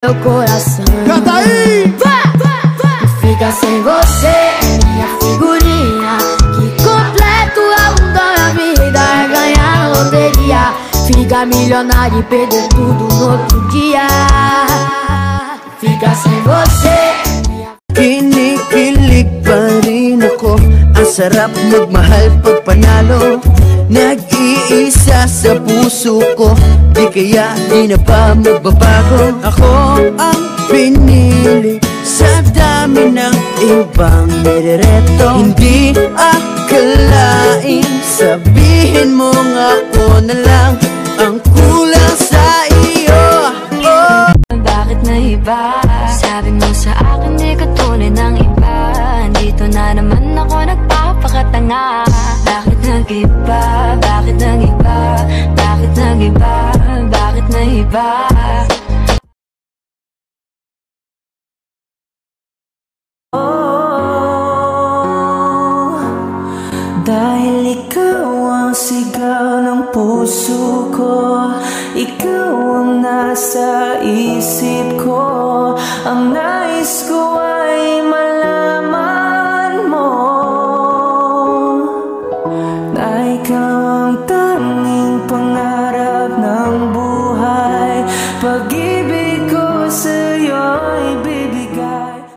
meu coração. Canta aí! Fica sem você, minha figurinha. Que completo é um da minha vida, é ganhar na loteria. Fica milionário e perder tudo no outro dia. Fica sem você. Kinikilig pa rin ako. Ang sarap magmahal pag panalo. Nag-iisa sa puso ko, di kaya di na ba magbabago? Ako ang pinili sa dami ng ibang nirereto. Hindi akalain, sabihin mo nga ako na lang ang kulang sa iyo. Oh. Bakit na iba? Sabi mo sa akin di ka tunay ng iba. Dito na naman ako nagpapakatanga. Bakit nag-iba? Bakit nag-iba? Bakit nag-iba? Bakit na iba? Dahil ikaw ang sigaw ng puso ko, ikaw ang nasa isip ko. Ang nais ko ay malaman mo na ikaw ang tanging pangarap ng buhay. Pag-ibig ko sa'yo'y bibigay.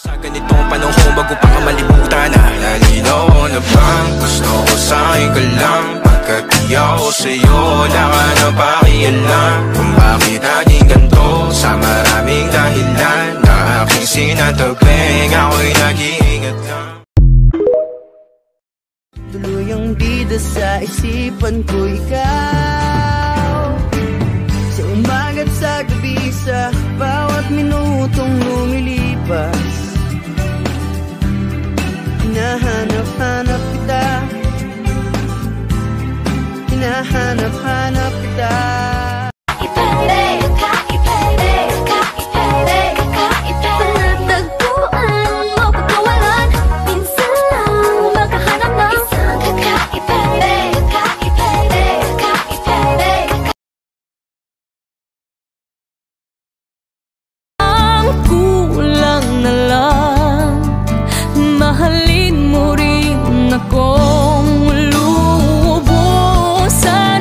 Sa ganitong panahon bago pa ka malimutan na nalinaw na bang gusto ko sa'yo ka lang. Pagkat di ako sa'yo wala ka na pakialam. Kung bakit naging ganito sa maraming dahilan na aking sinatagpeng ako'y nag-iingat lang. Tuluyang bida sa isipan ko ikaw. Sa umaga't sa gabi, sa bawat minutong lumilipas, hinahanap-hanap kita, hinahanap-hanap kita. Mahalin mo rin akong lubusan.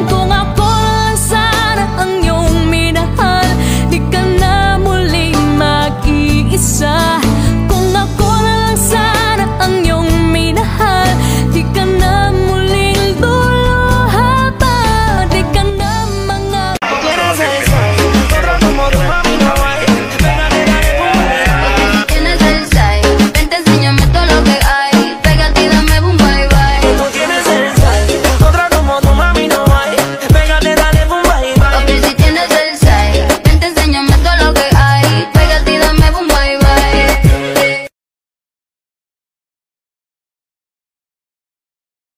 Kung ako lang sana ang iyong minahal, di ka na muling mag-iisa. Kung ako lang sana ang iyong minahal, di ka na muling luluha pa. Di ka na mga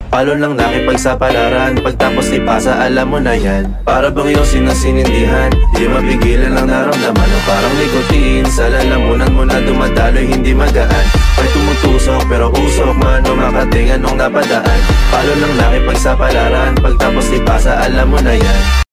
Palo lang nakipagsapalaran, pagtapos ipasa alam mo na yan. Para bang iyong sinasinindihan, di mapigilan ang naramdaman. O parang nikotin, sa lalamunan mo na dumadaloy hindi magaan. May tumutusok pero usok man o makating anong napadaan. Palo lang nakipagsapalaran, pagtapos ipasa alam mo na yan.